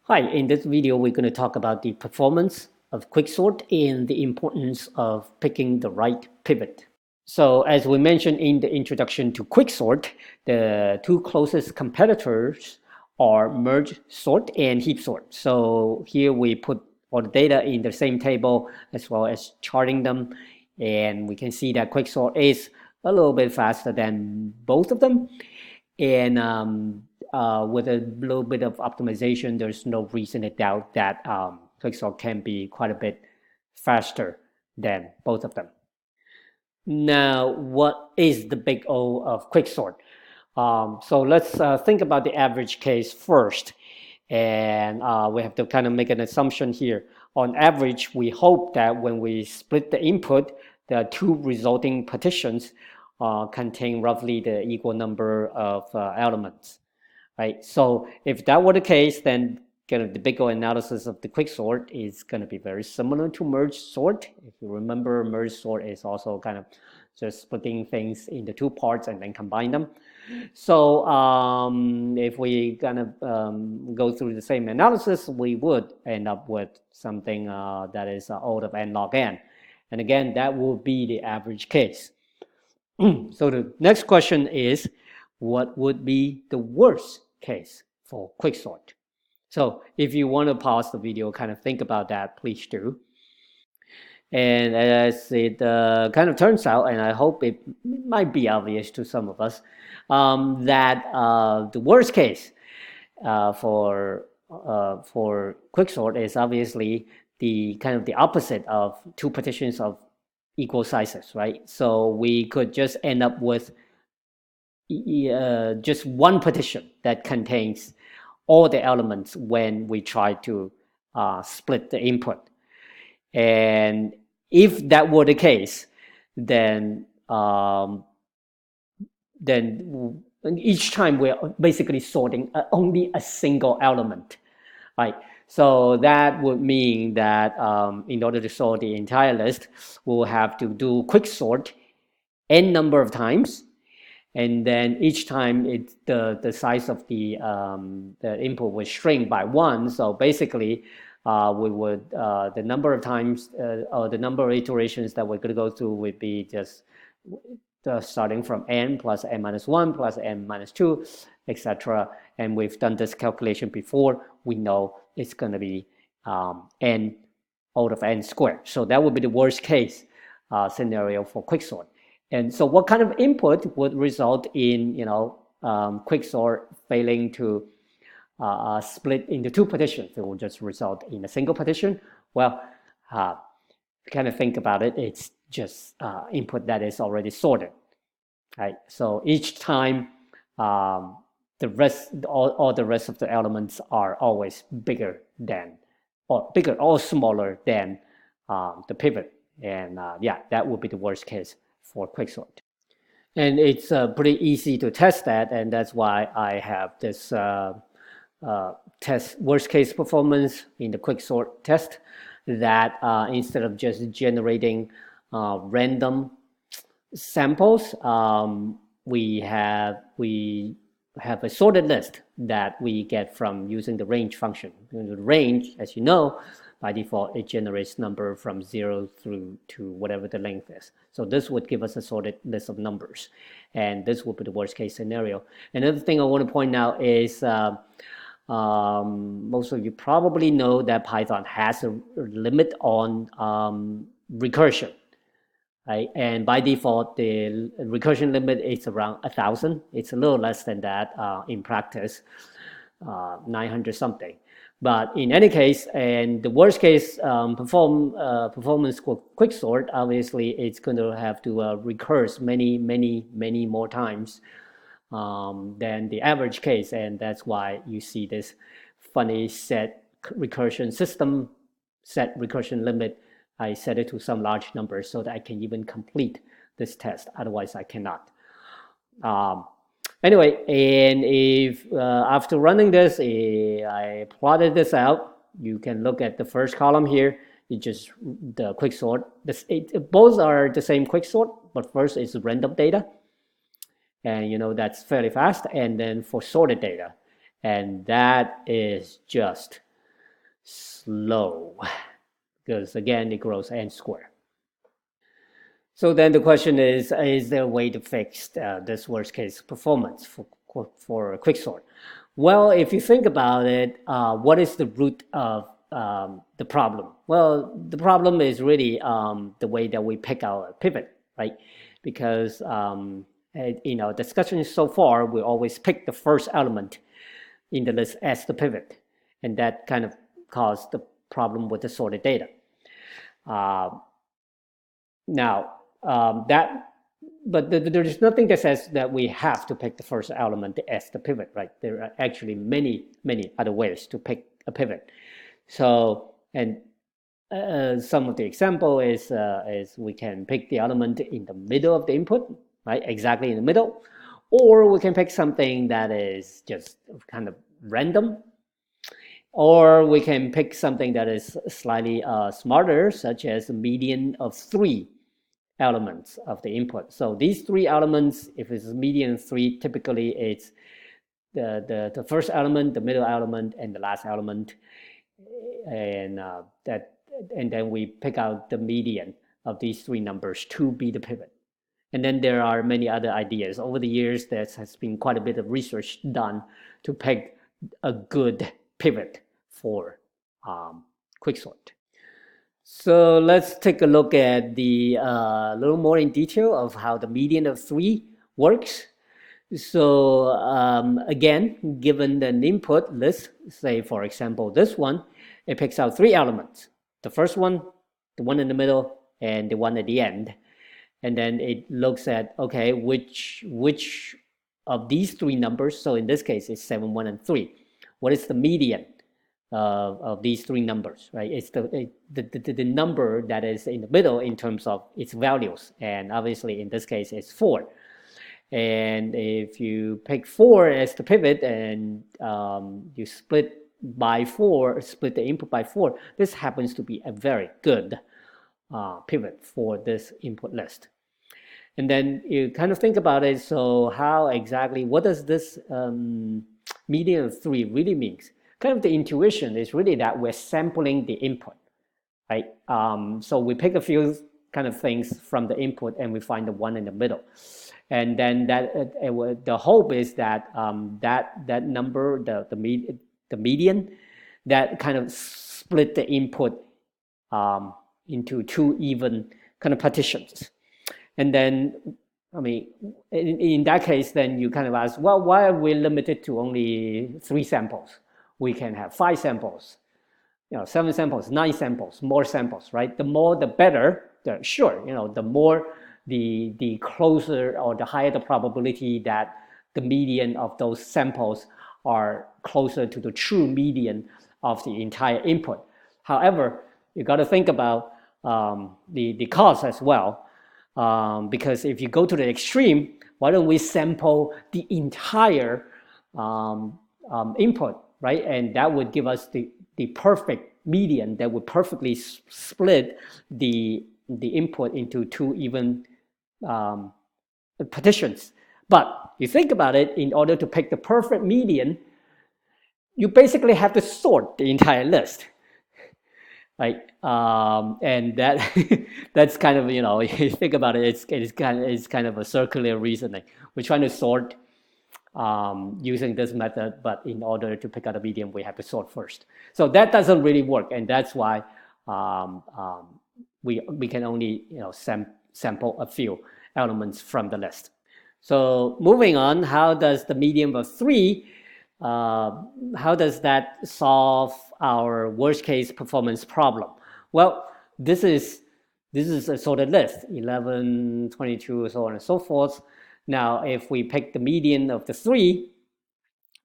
Hi, in this video, we're going to talk about the performance of quicksort and the importance of picking the right pivot. So as we mentioned in the introduction to quicksort, the two closest competitors are merge sort and heap sort. So here we put all the data in the same table as well as charting them. And we can see that quicksort is a little bit faster than both of them. And with a little bit of optimization, there's no reason to doubt that quicksort can be quite a bit faster than both of them. Now, what is the big O of quicksort? So let's think about the average case first. And we have to kind of make an assumption here. On average, we hope that when we split the input, the two resulting partitions contain roughly the equal number of elements, right? So if that were the case, then kind of the big O analysis of the quicksort is going to be very similar to merge sort. If you remember, merge sort is also kind of just splitting things into two parts and then combine them. So if we kind of go through the same analysis, we would end up with something that is O of n log n. And again, that will be the average case. So the next question is, what would be the worst case for quicksort? So if you want to pause the video, kind of think about that, please do. And as it kind of turns out, and I hope it might be obvious to some of us, that the worst case for quicksort is obviously the kind of the opposite of two partitions of equal sizes, right? So we could just end up with just one partition that contains all the elements when we try to split the input. And if that were the case, then each time we're basically sorting only a single element, right? So that would mean that in order to sort the entire list, we'll have to do quicksort n number of times, and then each time the size of the input would shrink by one. So basically, we would the number of times or the number of iterations that we're going to go through would be just starting from n plus n minus 1 plus n minus 2, etc. And we've done this calculation before. We know it's going to be n out of n squared. So that would be the worst case scenario for quicksort. And so what kind of input would result in, quicksort failing to split into two partitions? It will just result in a single partition. Well, kind of think about it, it's just input that is already sorted, right? So each time the rest, all the rest of the elements are always bigger than, or bigger or smaller than the pivot. And yeah, that would be the worst case for quicksort. And it's pretty easy to test that, and that's why I have this test worst case performance in the quicksort test, that instead of just generating random samples, we have a sorted list that we get from using the range function. The range, as you know, by default, it generates number from 0 through to whatever the length is. So this would give us a sorted list of numbers, and this would be the worst case scenario. Another thing I want to point out is most of you probably know that Python has a limit on recursion, right? And by default, the recursion limit is around 1,000. It's a little less than that in practice, 900 something. But in any case, and the worst case performance for quicksort, obviously it's going to have to recurse many more times than the average case, and that's why you see this funny set recursion system, set recursion limit. I set it to some large number so that I can even complete this test. Otherwise, I cannot. Anyway, and if after running this, I plotted this out, you can look at the first column here. It's just the quicksort. Both are the same quicksort, but first is random data. And that's fairly fast. And then for sorted data, and that is just slow because again it grows n squared. So then the question is there a way to fix this worst case performance for quicksort? Well, if you think about it, what is the root of the problem? Well, the problem is really the way that we pick our pivot, right? Because discussion so far, we always pick the first element in the list as the pivot, and that kind of caused the problem with the sorted data. But there's nothing that says that we have to pick the first element as the pivot, right? There are actually many other ways to pick a pivot. So, and some of the example is we can pick the element in the middle of the input, right? Exactly in the middle, or we can pick something that is just kind of random, or we can pick something that is slightly smarter, such as a median of 3 elements of the input. So these 3 elements, if it's median 3, typically it's the first element, the middle element, and the last element, and then we pick out the median of these 3 numbers to be the pivot. And then there are many other ideas. Over the years, there has been quite a bit of research done to pick a good pivot for quicksort. So let's take a look at the little more in detail of how the median of 3 works. So again, given an input list, say for example this one, it picks out 3 elements. The first one, the one in the middle, and the one at the end. And then it looks at, okay, which of these 3 numbers, so in this case it's 7, 1, and 3. What is the median of these 3 numbers, right? It's the number that is in the middle in terms of its values, and obviously in this case it's 4. And if you pick 4 as the pivot and you split the input by 4, this happens to be a very good pivot for this input list. And then you kind of think about it, so what does this median of 3 really means? Kind of the intuition is really that we're sampling the input, right? So we pick a few kind of things from the input and we find the one in the middle. And then the hope is that that number, the median, that kind of split the input into 2 even kind of partitions. And then, I mean, in that case, then you kind of ask, well, why are we limited to only 3 samples? We can have 5 samples, 7 samples, 9 samples, more samples, right? The more, the better. Sure, the more, the closer or the higher the probability that the median of those samples are closer to the true median of the entire input. However, you got to think about the cost as well, because if you go to the extreme, why don't we sample the entire input, right? And that would give us the perfect median that would perfectly split the input into 2 even partitions. But you think about it, in order to pick the perfect median, you basically have to sort the entire list, right? And that's kind of, if you think about it, it's kind of a circular reasoning. We're trying to sort using this method, but in order to pick out a median, we have to sort first. So that doesn't really work, and that's why we can only sample a few elements from the list. So moving on, how does the median of 3, how does that solve our worst case performance problem? Well, this is a sorted list, 11, 22, so on and so forth. Now, if we pick the median of the 3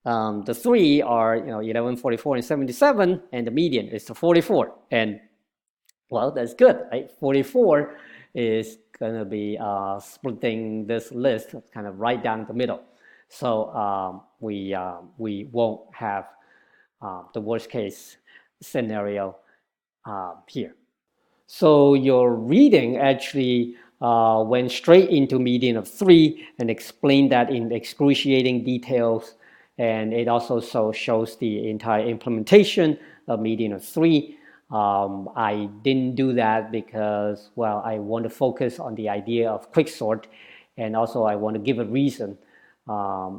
are 11, 44, and 77, and the median is the 44. And well, that's good, right? 44 is going to be splitting this list kind of right down the middle. So we won't have the worst case scenario here. So your reading actually went straight into median of 3 and explained that in excruciating details, and it also shows the entire implementation a median of 3. I didn't do that because, well, I want to focus on the idea of quicksort, and also I want to give a reason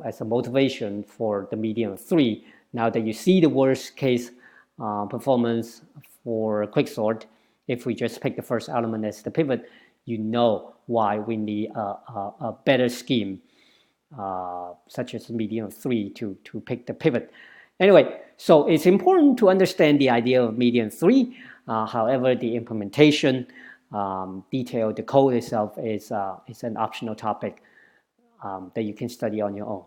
as a motivation for the median of 3. Now that you see the worst case performance for quicksort, if we just pick the first element as the pivot, you know why we need a better scheme such as median of 3 to pick the pivot. Anyway, so it's important to understand the idea of median 3. However, the implementation detail, the code itself is an optional topic that you can study on your own.